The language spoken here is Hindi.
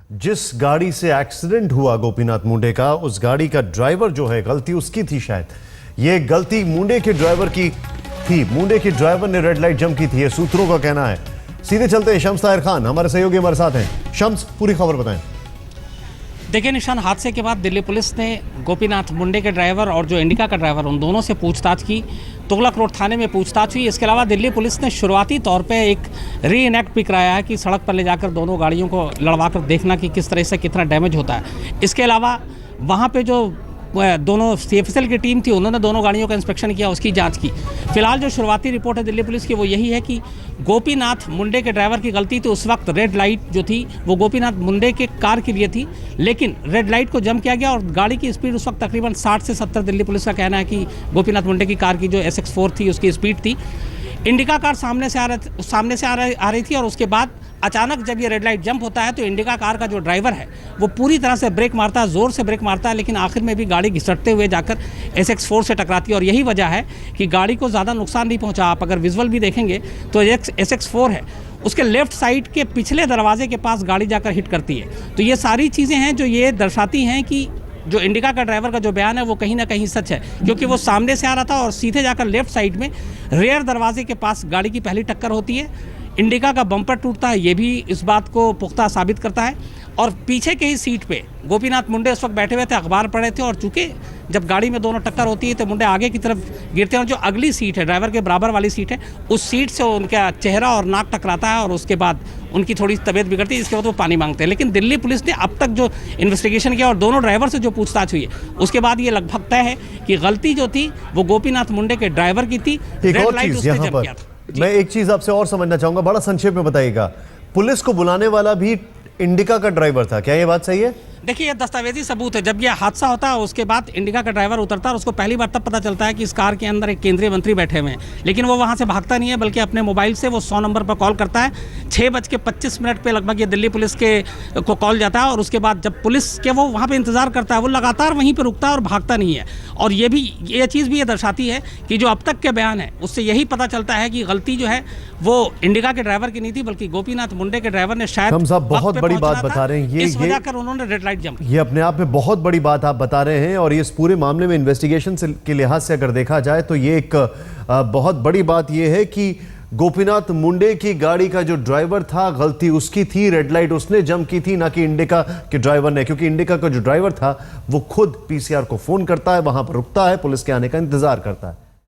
जिस गाड़ी से एक्सीडेंट हुआ गोपीनाथ मुंडे का, उस गाड़ी का ड्राइवर जो है, गलती उसकी थी। शायद ये गलती मुंडे के ड्राइवर की थी। मुंडे के ड्राइवर ने रेड लाइट जंप की थी, ये सूत्रों का कहना है। सीधे चलते हैं, शम्स ताहिर खान हमारे सहयोगी हमारे साथ हैं। शम्स, पूरी खबर बताएं। देखिए निशान, हादसे के बाद दिल्ली पुलिस ने गोपीनाथ मुंडे के ड्राइवर और जो इंडिका का ड्राइवर, उन दोनों से पूछताछ की। तुगलक रोड थाने में पूछताछ हुई। इसके अलावा दिल्ली पुलिस ने शुरुआती तौर पे एक री-इनेक्ट भी कराया है कि सड़क पर ले जाकर दोनों गाड़ियों को लड़वाकर देखना कि किस तरह से कितना डैमेज होता है। इसके अलावा वहाँ पे जो दोनों CFSL की टीम थी, उन्होंने दोनों गाड़ियों का इंस्पेक्शन किया, उसकी जांच की। फिलहाल जो शुरुआती रिपोर्ट है दिल्ली पुलिस की वो यही है कि गोपीनाथ मुंडे के ड्राइवर की गलती थी। उस वक्त रेड लाइट जो थी वो गोपीनाथ मुंडे के कार के लिए थी, लेकिन रेड लाइट को जंप किया गया और गाड़ी की स्पीड उस वक्त तकरीबन 60 से 70, दिल्ली पुलिस का कहना है कि गोपीनाथ मुंडे की कार की जो SX4 थी उसकी स्पीड थी। इंडिका कार सामने से आ रही थी और उसके बाद अचानक जब ये रेड लाइट जंप होता है तो इंडिका कार का जो ड्राइवर है वो पूरी तरह से ब्रेक मारता है, ज़ोर से ब्रेक मारता है, लेकिन आखिर में भी गाड़ी घिसटते हुए जाकर SX4 से टकराती है। और यही वजह है कि गाड़ी को ज़्यादा नुकसान नहीं पहुंचा। आप अगर विजुअल भी देखेंगे तो SX4 है, उसके लेफ्ट साइड के पिछले दरवाजे के पास गाड़ी जाकर हिट करती है। तो ये सारी चीज़ें हैं जो ये दर्शाती हैं कि जो इंडिका का ड्राइवर का जो बयान है वो कहीं ना कहीं सच है, क्योंकि वो सामने से आ रहा था और सीधे जाकर लेफ्ट साइड में रेयर दरवाजे के पास गाड़ी की पहली टक्कर होती है। इंडिका का बम्पर टूटता है, ये भी इस बात को पुख्ता साबित करता है। और पीछे के ही सीट पे गोपीनाथ मुंडे उस वक्त बैठे हुए थे, अखबार पढ़े थे, और चूंकि जब गाड़ी में दोनों टक्कर होती है तो मुंडे आगे की तरफ गिरते हैं और जो अगली सीट है, ड्राइवर के बराबर वाली सीट है, उस सीट से उनका चेहरा और नाक टकराता है और उसके बाद उनकी थोड़ी तबीयत बिगड़ती है, जिसके बाद वो पानी मांगते हैं। लेकिन दिल्ली पुलिस ने अब तक जो इन्वेस्टिगेशन किया और दोनों ड्राइवर से जो पूछताछ हुई है उसके बाद ये लगभग तय है कि गलती जो थी वो गोपीनाथ मुंडे के ड्राइवर की थी। रेड लाइट उसने जंप किया था। मैं एक चीज आपसे और समझना चाहूंगा, बड़ा संक्षेप में बताइएगा। पुलिस को बुलाने वाला भी इंडिका का ड्राइवर था, क्या ये बात सही है? देखिए, ये दस्तावेजी सबूत है। जब ये हादसा होता है उसके बाद इंडिका का ड्राइवर उतरता है और उसको पहली बार तब पता चलता है कि इस कार के अंदर एक केंद्रीय मंत्री बैठे हुए हैं, लेकिन वो वहाँ से भागता नहीं है, बल्कि अपने मोबाइल से वो 100 नंबर पर कॉल करता है। 6:25 पे लगभग ये दिल्ली पुलिस के को कॉल जाता है और उसके बाद जब पुलिस के वो वहाँ पर इंतजार करता है, वो लगातार वहीं पर रुकता है और भागता नहीं है। और ये चीज़ भी ये दर्शाती है कि जो अब तक के बयान है उससे यही पता चलता है कि गलती जो है वो इंडिका के ड्राइवर की नहीं थी, बल्कि गोपीनाथ मुंडे के ड्राइवर ने शायद बहुत बड़ी बात बता रहे हैं। इस वजह कर उन्होंने रेड लाइट जंप। ये अपने आप में बहुत बड़ी बात आप बता रहे हैं, और इस पूरे मामले में इन्वेस्टिगेशन के लिहाज से अगर देखा जाए तो ये एक बहुत बड़ी बात ये है कि गोपीनाथ मुंडे की गाड़ी का जो ड्राइवर था, गलती उसकी थी, रेड लाइट उसने जंप की थी, ना कि इंडिका के ड्राइवर ने। क्योंकि इंडिका का जो ड्राइवर था वो खुद PCR को फोन करता है, वहां पर रुकता है, पुलिस के आने का इंतजार करता है।